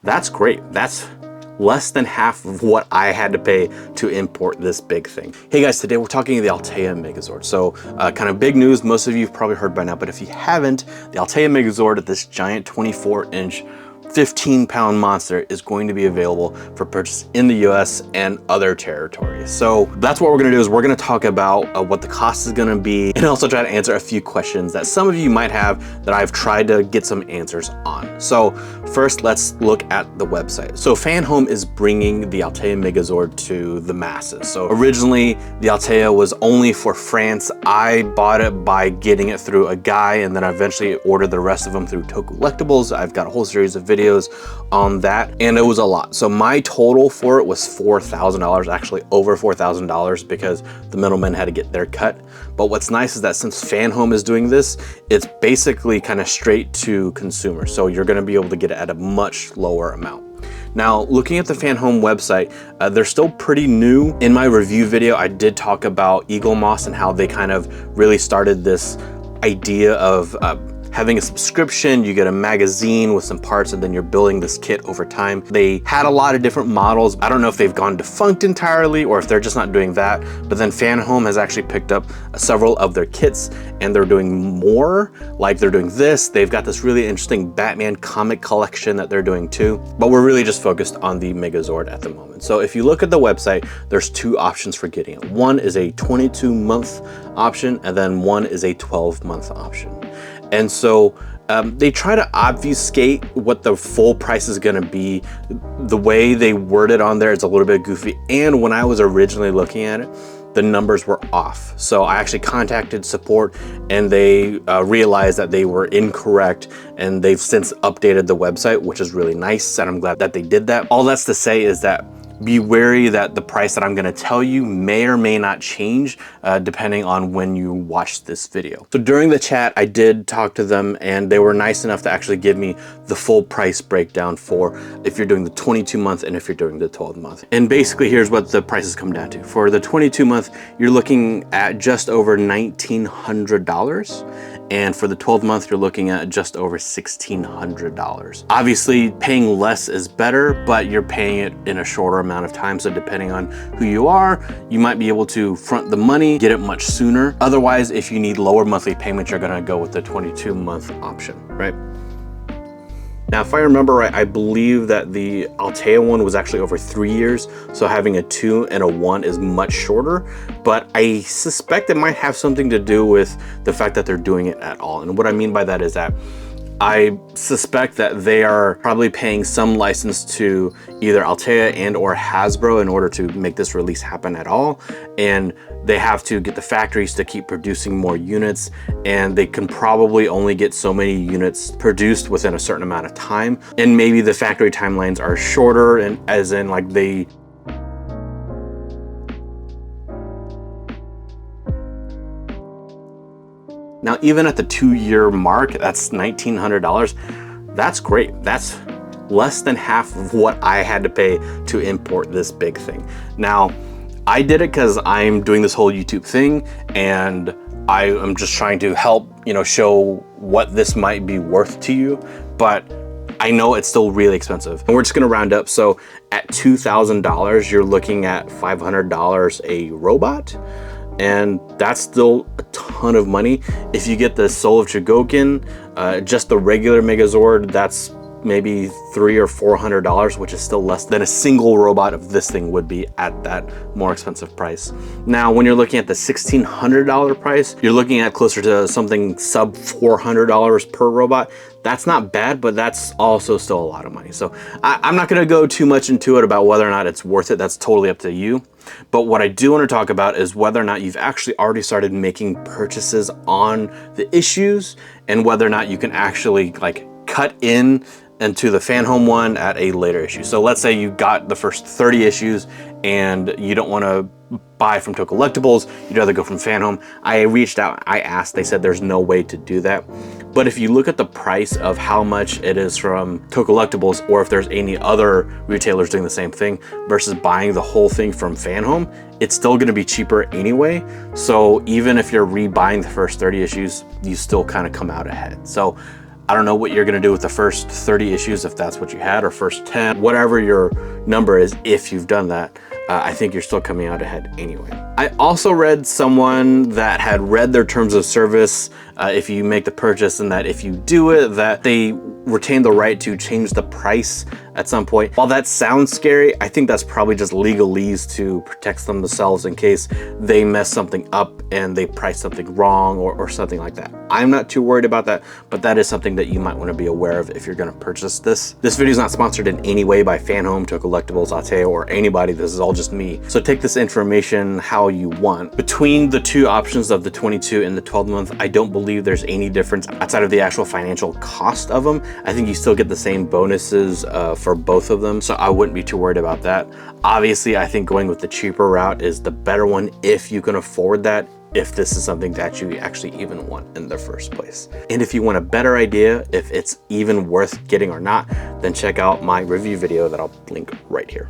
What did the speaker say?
That's great. That's less than half of what I had to pay to import this big thing. Hey guys, today we're talking the Altaya Megazord. So kind of big news, most of you have probably heard by now, but if you haven't, the Altaya Megazord, this giant 24-inch 15-pound monster, is going to be available for purchase in the US and other territories. So that's what we're gonna do, is we're gonna talk about what the cost is gonna be, and also try to answer a few questions that some of you might have that I've tried to get some answers on. So first, let's look at the website. So FanHome is bringing the Altaya Megazord to the masses. So originally, the Altaya was only for France. I bought it by getting it through a guy, and then I eventually ordered the rest of them through Collectibles. I've got a whole series of videos on that, and it was a lot. So my total for it was $4,000, actually over $4,000, because the middlemen had to get their cut. But what's nice is that since FanHome is doing this, it's basically kind of straight to consumer. So you're going to be able to get it at a much lower amount. Now, looking at the FanHome website, they're still pretty new. In my review video, I did talk about Eagle Moss and how they kind of really started this idea of having a subscription. You get a magazine with some parts, and then you're building this kit over time. They had a lot of different models. I don't know if they've gone defunct entirely or if they're just not doing that, but then FanHome has actually picked up several of their kits, and they're doing more. Like, they're doing this. They've got this really interesting Batman comic collection that they're doing too, but we're really just focused on the Megazord at the moment. So if you look at the website, there's two options for getting it. One is a 22-month option, and then one is a 12-month option. And so they try to obfuscate what the full price is gonna be. The way they word it on there is a little bit goofy. And when I was originally looking at it, the numbers were off. So I actually contacted support, and they realized that they were incorrect, and they've since updated the website, which is really nice, and I'm glad that they did that. All that's to say is that be wary that the price that I'm gonna tell you may or may not change depending on when you watch this video. So during the chat, I did talk to them, and they were nice enough to actually give me the full price breakdown for if you're doing the 22-month and if you're doing the 12-month. And basically, here's what the prices come down to. For the 22-month, you're looking at just over $1,900. And for the 12-month, you're looking at just over $1,600. Obviously, paying less is better, but you're paying it in a shorter amount of time. So depending on who you are, you might be able to front the money, get it much sooner. Otherwise, if you need lower monthly payments, you're gonna go with the 22-month option, right? Now, if I remember right, I believe that the Altaya one was actually over 3 years. So having a 2 and a 1 is much shorter, but I suspect it might have something to do with the fact that they're doing it at all. And what I mean by that is that I suspect that they are probably paying some license to either Altaya and or Hasbro in order to make this release happen at all. And they have to get the factories to keep producing more units, and they can probably only get so many units produced within a certain amount of time. And maybe the factory timelines are shorter, and as in like they Now, even at the 2-year mark, that's $1,900. That's great. That's less than half of what I had to pay to import this big thing. Now, I did it because I'm doing this whole YouTube thing, and I am just trying to help, show what this might be worth to you. But I know it's still really expensive, and we're just gonna round up. So at $2,000, you're looking at $500 a robot. And that's still a ton of money. If you get the Soul of Chogokin, just the regular Megazord, that's maybe $300 or $400, which is still less than a single robot of this thing would be at that more expensive price. Now, when you're looking at the $1,600 price, you're looking at closer to something sub $400 per robot. That's not bad, but that's also still a lot of money. So I'm not gonna go too much into it about whether or not it's worth it. That's totally up to you. But what I do want to talk about is whether or not you've actually already started making purchases on the issues, and whether or not you can actually like cut into the FanHome one at a later issue. So let's say you got the first 30 issues and you don't want to buy from Collectibles, you'd rather go from FanHome. I reached out, I asked, they said there's no way to do that. But if you look at the price of how much it is from Collectibles, or if there's any other retailers doing the same thing versus buying the whole thing from FanHome, it's still gonna be cheaper anyway. So even if you're rebuying the first 30 issues, you still kind of come out ahead. So I don't know what you're gonna do with the first 30 issues, if that's what you had, or first 10, whatever your number is, if you've done that. I think you're still coming out ahead anyway. I also read someone that had read their terms of service if you make the purchase, and that if you do it, that they retain the right to change the price at some point. While that sounds scary, I think that's probably just legalese to protect themselves in case they mess something up and they price something wrong or something like that. I'm not too worried about that, but that is something that you might want to be aware of if you're going to purchase this. This video is not sponsored in any way by FanHome, To Collectibles, Altaya, or anybody. This is all just me. So take this information how you want. Between the two options of the 22 and the 12 month, I don't believe there's any difference outside of the actual financial cost of them. I think you still get the same bonuses for both of them, so I wouldn't be too worried about that. Obviously, I think going with the cheaper route is the better one if you can afford that, if this is something that you actually even want in the first place. And if you want a better idea if it's even worth getting or not, then check out my review video that I'll link right here.